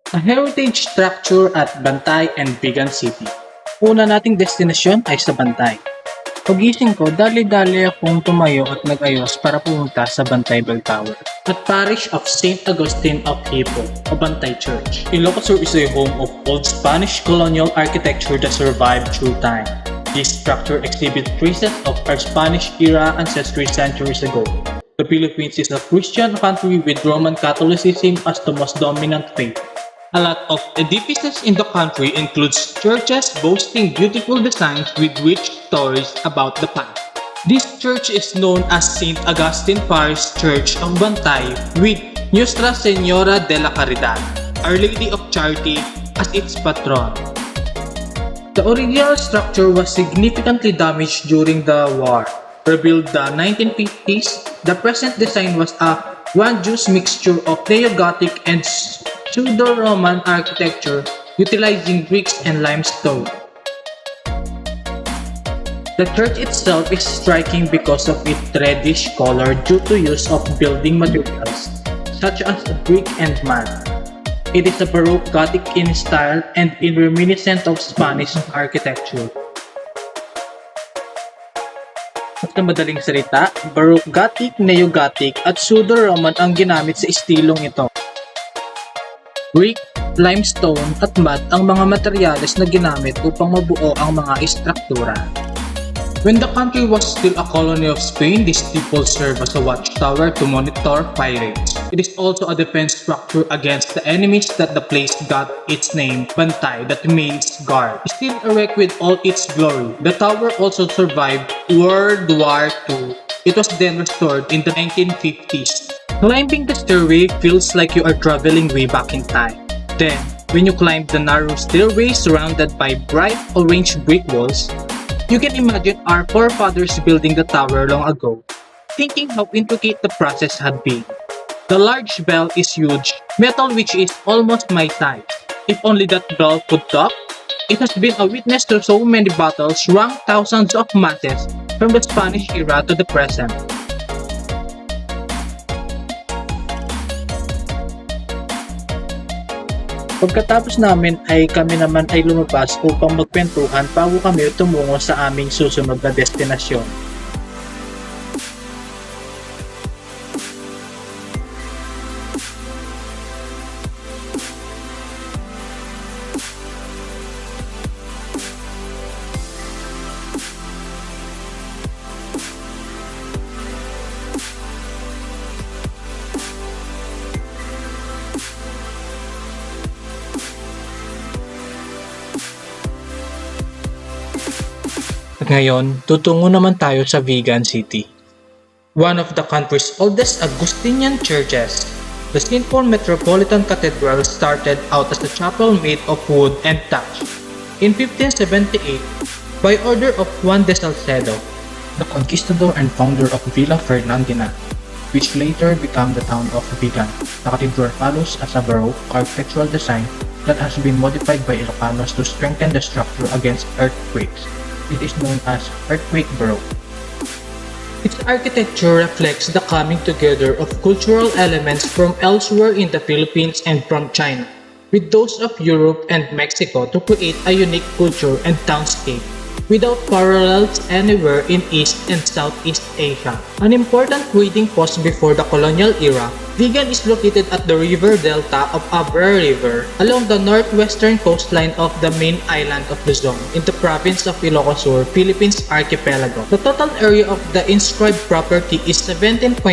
A heritage structure at Bantay and Bigan City. Una nating destinasyon ay sa Bantay. Pagising ko, dali-dali akong tumayo at nag-ayos para pumunta sa Bantay Bell Tower at parish of St. Augustine of Hippo, o Bantay Church. Ilocos Sur is a home of old Spanish colonial architecture that survived through time. This structure exhibits traces of our Spanish-era ancestry centuries ago. The Philippines is a Christian country with Roman Catholicism as the most dominant faith. A lot of edifices in the country includes churches boasting beautiful designs with rich stories about the past. This church is known as St. Augustine Parish Church of Bantay with Nuestra Señora de la Caridad, Our Lady of Charity, as its patron. The original structure was significantly damaged during the war. Rebuilt the 1950s, the present design was a grandiose mixture of neo-Gothic and pseudo-Roman architecture utilizing bricks and limestone. The church itself is striking because of its reddish color due to use of building materials such as brick and mud. It is a Baroque Gothic in style and in reminiscent of Spanish architecture. Sa madaling salita, Baroque Gothic, Neo-Gothic at Pseudo-Roman ang ginamit sa estilong ito. Brick, limestone at mud ang mga materyales na ginamit upang mabuo ang mga istruktura. When the country was still a colony of Spain, this steeple served as a watchtower to monitor pirates. It is also a defense structure against the enemies that the place got its name, Bantay, that means guard. Still erect with all its glory, the tower also survived World War II. It was then restored in the 1950s. Climbing the stairway feels like you are traveling way back in time. Then, when you climb the narrow stairway surrounded by bright orange brick walls, you can imagine our forefathers building the tower long ago, thinking how intricate the process had been. The large bell is huge, metal which is almost my size. If only that bell could talk, it has been a witness to so many battles, wrung thousands of masses from the Spanish era to the present. Pagkatapos namin ay kami naman ay lumabas upang magkwentuhan bago kami tumungo sa aming susunod na destinasyon. Ngayon, tutungo naman tayo sa Vigan City. One of the country's oldest Augustinian churches, the St. Paul Metropolitan Cathedral started out as a chapel made of wood and thatch. In 1578, by order of Juan de Salcedo, the conquistador and founder of Villa Fernandina, which later became the town of Vigan, the cathedral follows as a Baroque architectural design that has been modified by Ilocanos to strengthen the structure against earthquakes. It is known as Earthquake Baroque. Its architecture reflects the coming together of cultural elements from elsewhere in the Philippines and from China, with those of Europe and Mexico to create a unique culture and townscape without parallels anywhere in East and Southeast Asia. An important trading post before the colonial era, Vigan is located at the river delta of Abra River along the northwestern coastline of the main island of Luzon in the province of Ilocos Sur, Philippines archipelago. The total area of the inscribed property is 17.25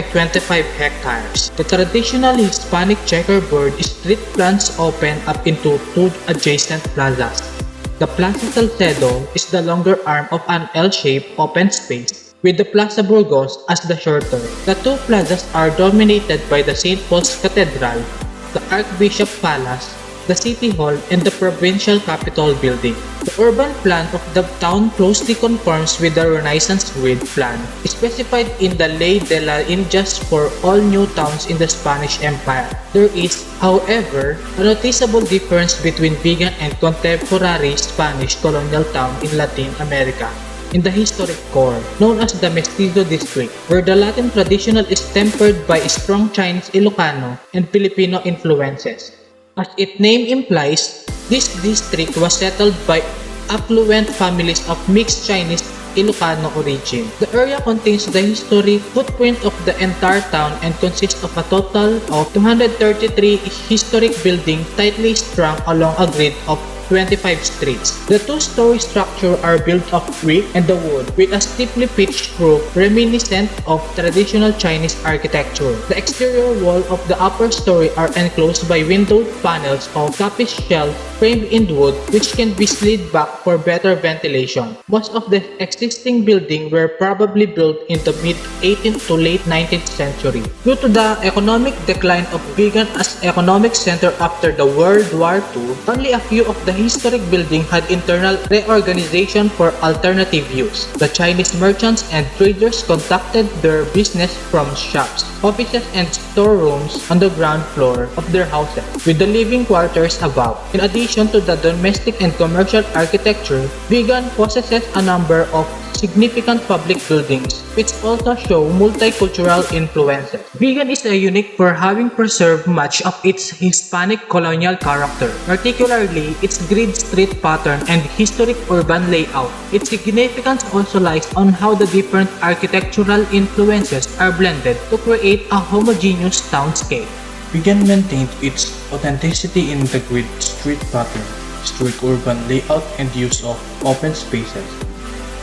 hectares. The traditionally Hispanic checkerboard street plans open up into two adjacent plazas. The Plaza Salcedo is the longer arm of an L-shaped open space, with the Plaza Burgos as the shorter. The two plazas are dominated by the St. Paul's Cathedral, the Archbishop Palace, the City Hall, and the Provincial Capitol Building. The urban plan of the town closely conforms with the Renaissance grid plan, specified in the Ley de las Indias for all new towns in the Spanish Empire. There is, however, a noticeable difference between Vigan and contemporary Spanish colonial town in Latin America. In the historic core, known as the Mestizo District, where the Latin traditional is tempered by strong Chinese Ilocano and Filipino influences. As its name implies, this district was settled by affluent families of mixed Chinese Ilocano origin. The area contains the historic footprint of the entire town and consists of a total of 233 historic buildings tightly strung along a grid of 25 streets. The two-story structure are built of brick and the wood with a steeply pitched roof reminiscent of traditional Chinese architecture. The exterior wall of the upper story are enclosed by windowed panels of tapis shell framed in wood which can be slid back for better ventilation. Most of the existing buildings were probably built in the mid-18th to late 19th century. Due to the economic decline of Vigan as economic center after the World War II, only a few of the historic building had internal reorganization for alternative use. The Chinese merchants and traders conducted their business from shops, offices, and storerooms on the ground floor of their houses, with the living quarters above. In addition to the domestic and commercial architecture, Vigan possesses a number of significant public buildings, which also show multicultural influences. Vigan is unique for having preserved much of its Hispanic colonial character, particularly its grid street pattern and historic urban layout. Its significance also lies on how the different architectural influences are blended to create a homogeneous townscape. Vigan maintained its authenticity in the grid street pattern, historic urban layout, and use of open spaces.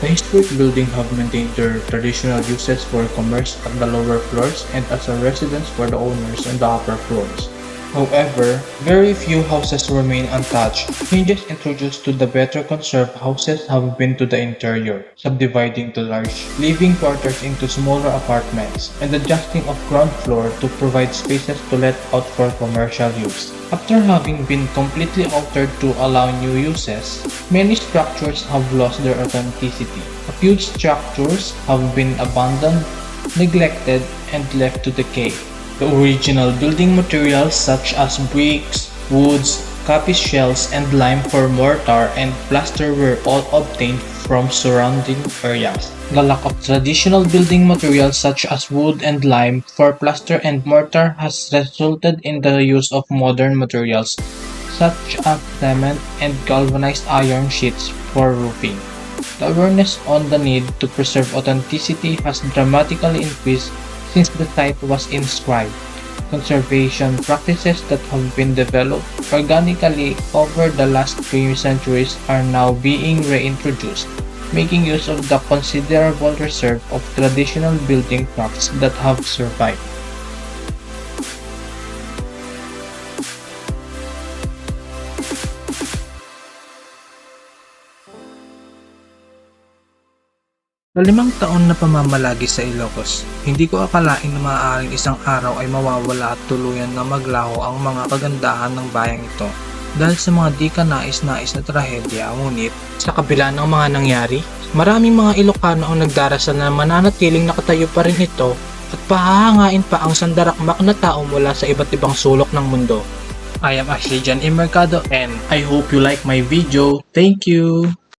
The historic buildings have maintained their traditional uses for commerce at the lower floors and as a residence for the owners on the upper floors. However, very few houses remain untouched. Changes introduced to the better conserved houses have been to the interior, subdividing the large living quarters into smaller apartments, and adjusting of ground floor to provide spaces to let out for commercial use. After having been completely altered to allow new uses, many structures have lost their authenticity. A few structures have been abandoned, neglected, and left to decay. The original building materials such as bricks, woods, tapis shells, and lime for mortar and plaster were all obtained from surrounding areas. The lack of traditional building materials such as wood and lime for plaster and mortar has resulted in the use of modern materials such as cement and galvanized iron sheets for roofing. The awareness on the need to preserve authenticity has dramatically increased since the site was inscribed. Conservation practices that have been developed organically over the last 3 centuries are now being reintroduced, making use of the considerable reserve of traditional building crafts that have survived. Sa 5 taon na pamamalagi sa Ilocos, hindi ko akalain na maaaring isang araw ay mawawala at tuluyan na maglaho ang mga kagandahan ng bayang ito dahil sa mga di ka nais-nais na trahedya. Ngunit, Sa kabila ng mga nangyari, maraming mga Ilocano ang nagdarasal na mananatiling nakatayo pa rin ito at pahahangain pa ang sandarakmak na tao mula sa iba't ibang sulok ng mundo. I am Ashley Jan Mercado and I hope you like my video. Thank you!